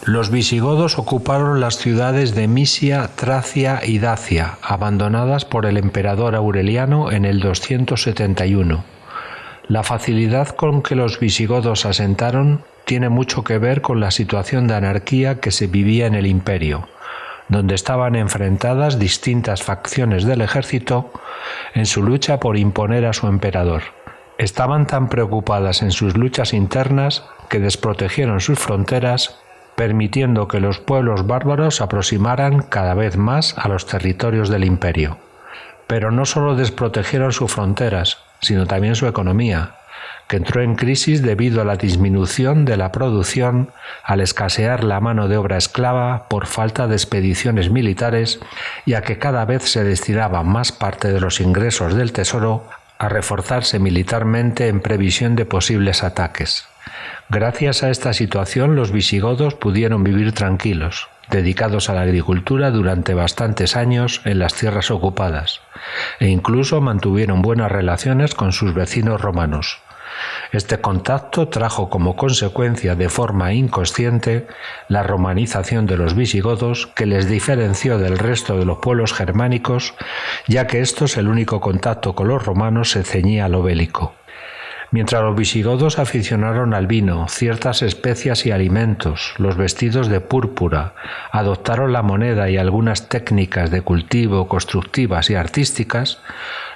Los visigodos ocuparon las ciudades de Misia, Tracia y Dacia, abandonadas por el emperador Aureliano en el 271. La facilidad con que los visigodos asentaron tiene mucho que ver con la situación de anarquía que se vivía en el imperio, donde estaban enfrentadas distintas facciones del ejército en su lucha por imponer a su emperador. Estaban tan preocupadas en sus luchas internas que desprotegieron sus fronteras, permitiendo que los pueblos bárbaros se aproximaran cada vez más a los territorios del imperio. Pero no solo desprotegieron sus fronteras, sino también su economía, que entró en crisis debido a la disminución de la producción al escasear la mano de obra esclava por falta de expediciones militares y a que cada vez se destinaba más parte de los ingresos del tesoro a reforzarse militarmente en previsión de posibles ataques. Gracias a esta situación, los visigodos pudieron vivir tranquilos, dedicados a la agricultura durante bastantes años en las tierras ocupadas, e incluso mantuvieron buenas relaciones con sus vecinos romanos. Este contacto trajo como consecuencia de forma inconsciente la romanización de los visigodos, que les diferenció del resto de los pueblos germánicos, ya que estos el único contacto con los romanos se ceñía a lo bélico. Mientras los visigodos aficionaron al vino, ciertas especias y alimentos, los vestidos de púrpura, adoptaron la moneda y algunas técnicas de cultivo constructivas y artísticas,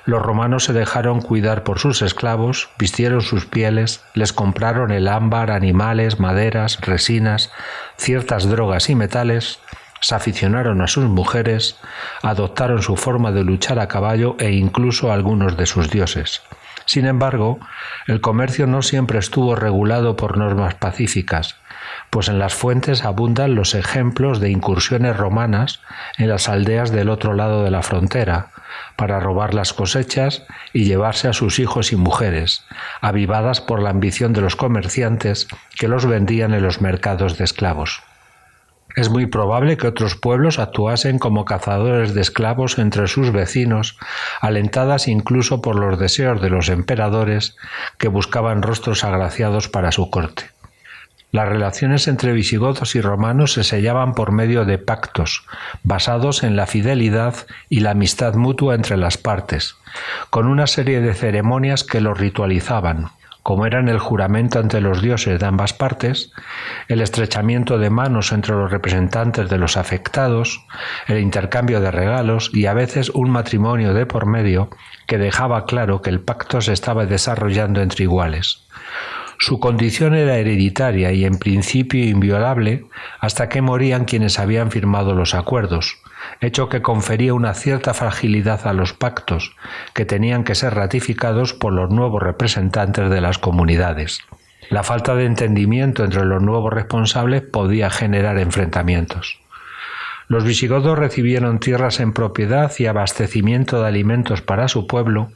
los romanos se dejaron cuidar por sus esclavos, vistieron sus pieles, les compraron el ámbar, animales, maderas, resinas, ciertas drogas y metales, se aficionaron a sus mujeres, adoptaron su forma de luchar a caballo e incluso a algunos de sus dioses. Sin embargo, el comercio no siempre estuvo regulado por normas pacíficas, pues en las fuentes abundan los ejemplos de incursiones romanas en las aldeas del otro lado de la frontera, para robar las cosechas y llevarse a sus hijos y mujeres, avivadas por la ambición de los comerciantes que los vendían en los mercados de esclavos. Es muy probable que otros pueblos actuasen como cazadores de esclavos entre sus vecinos, alentadas incluso por los deseos de los emperadores que buscaban rostros agraciados para su corte. Las relaciones entre visigodos y romanos se sellaban por medio de pactos, basados en la fidelidad y la amistad mutua entre las partes, con una serie de ceremonias que los ritualizaban, como eran el juramento ante los dioses de ambas partes, el estrechamiento de manos entre los representantes de los afectados, el intercambio de regalos y a veces un matrimonio de por medio que dejaba claro que el pacto se estaba desarrollando entre iguales. Su condición era hereditaria y en principio inviolable hasta que morían quienes habían firmado los acuerdos, hecho que confería una cierta fragilidad a los pactos, que tenían que ser ratificados por los nuevos representantes de las comunidades. La falta de entendimiento entre los nuevos responsables podía generar enfrentamientos. Los visigodos recibieron tierras en propiedad y abastecimiento de alimentos para su pueblo,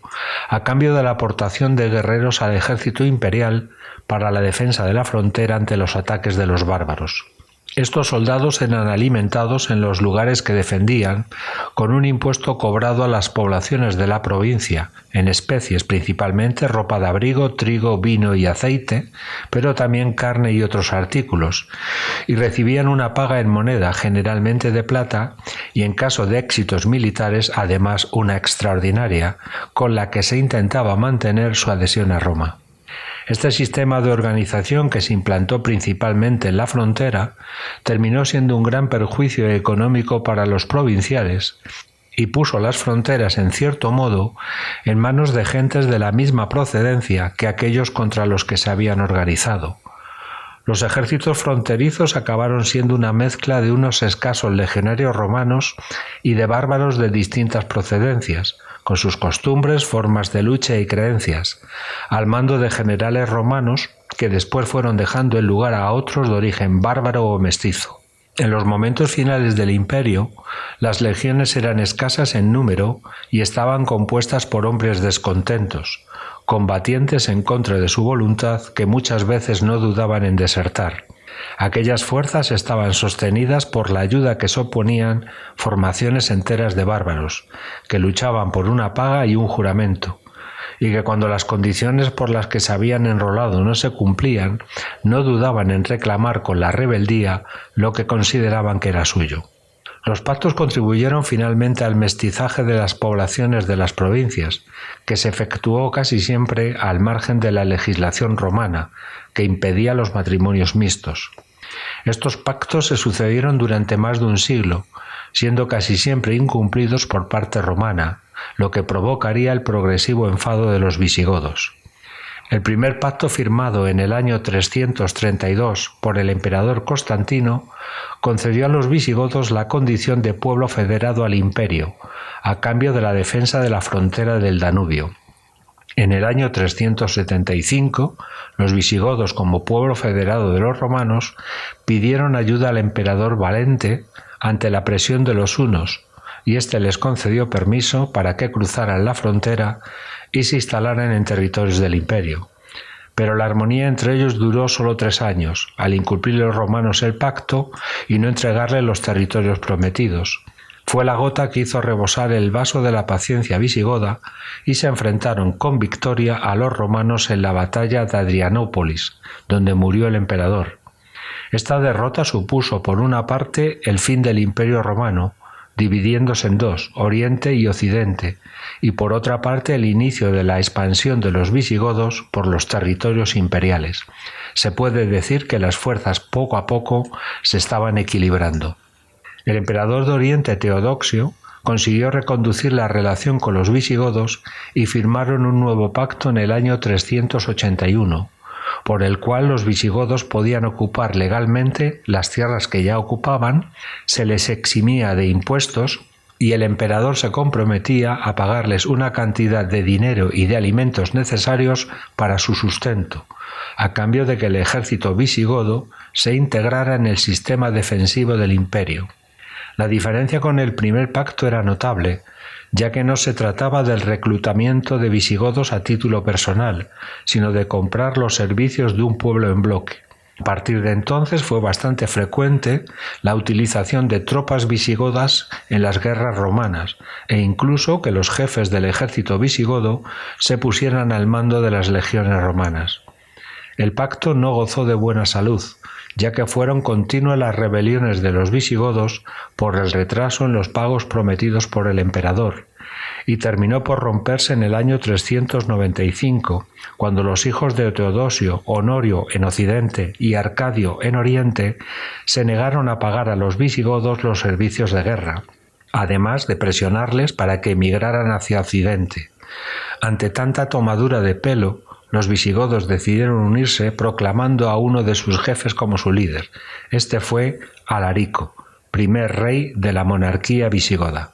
a cambio de la aportación de guerreros al ejército imperial para la defensa de la frontera ante los ataques de los bárbaros. Estos soldados eran alimentados en los lugares que defendían con un impuesto cobrado a las poblaciones de la provincia, en especies principalmente ropa de abrigo, trigo, vino y aceite, pero también carne y otros artículos, y recibían una paga en moneda, generalmente de plata, y en caso de éxitos militares además una extraordinaria, con la que se intentaba mantener su adhesión a Roma. Este sistema de organización, que se implantó principalmente en la frontera, terminó siendo un gran perjuicio económico para los provinciales y puso las fronteras, en cierto modo, en manos de gentes de la misma procedencia que aquellos contra los que se habían organizado. Los ejércitos fronterizos acabaron siendo una mezcla de unos escasos legionarios romanos y de bárbaros de distintas procedencias, con sus costumbres, formas de lucha y creencias, al mando de generales romanos que después fueron dejando el lugar a otros de origen bárbaro o mestizo. En los momentos finales del imperio, las legiones eran escasas en número y estaban compuestas por hombres descontentos, combatientes en contra de su voluntad que muchas veces no dudaban en desertar. Aquellas fuerzas estaban sostenidas por la ayuda que oponían formaciones enteras de bárbaros, que luchaban por una paga y un juramento, y que cuando las condiciones por las que se habían enrolado no se cumplían, no dudaban en reclamar con la rebeldía lo que consideraban que era suyo. Los pactos contribuyeron finalmente al mestizaje de las poblaciones de las provincias, que se efectuó casi siempre al margen de la legislación romana, que impedía los matrimonios mixtos. Estos pactos se sucedieron durante más de un siglo, siendo casi siempre incumplidos por parte romana, lo que provocaría el progresivo enfado de los visigodos. El primer pacto firmado en el año 332 por el emperador Constantino concedió a los visigodos la condición de pueblo federado al imperio, a cambio de la defensa de la frontera del Danubio. En el año 375, los visigodos, como pueblo federado de los romanos, pidieron ayuda al emperador Valente ante la presión de los hunos, y éste les concedió permiso para que cruzaran la frontera y se instalaran en territorios del imperio. Pero la armonía entre ellos duró solo 3 años, al incumplir los romanos el pacto y no entregarle los territorios prometidos. Fue la gota que hizo rebosar el vaso de la paciencia visigoda y se enfrentaron con victoria a los romanos en la batalla de Adrianópolis, donde murió el emperador. Esta derrota supuso, por una parte, el fin del Imperio romano, dividiéndose en dos, Oriente y Occidente, y por otra parte el inicio de la expansión de los visigodos por los territorios imperiales. Se puede decir que las fuerzas poco a poco se estaban equilibrando. El emperador de Oriente, Teodosio, consiguió reconducir la relación con los visigodos y firmaron un nuevo pacto en el año 381, por el cual los visigodos podían ocupar legalmente las tierras que ya ocupaban, se les eximía de impuestos y el emperador se comprometía a pagarles una cantidad de dinero y de alimentos necesarios para su sustento, a cambio de que el ejército visigodo se integrara en el sistema defensivo del imperio. La diferencia con el primer pacto era notable, ya que no se trataba del reclutamiento de visigodos a título personal, sino de comprar los servicios de un pueblo en bloque. A partir de entonces fue bastante frecuente la utilización de tropas visigodas en las guerras romanas, e incluso que los jefes del ejército visigodo se pusieran al mando de las legiones romanas. El pacto no gozó de buena salud, ya que fueron continuas las rebeliones de los visigodos por el retraso en los pagos prometidos por el emperador, y terminó por romperse en el año 395, cuando los hijos de Teodosio, Honorio en Occidente y Arcadio en Oriente, se negaron a pagar a los visigodos los servicios de guerra, además de presionarles para que emigraran hacia Occidente. Ante tanta tomadura de pelo, los visigodos decidieron unirse proclamando a uno de sus jefes como su líder. Este fue Alarico, primer rey de la monarquía visigoda.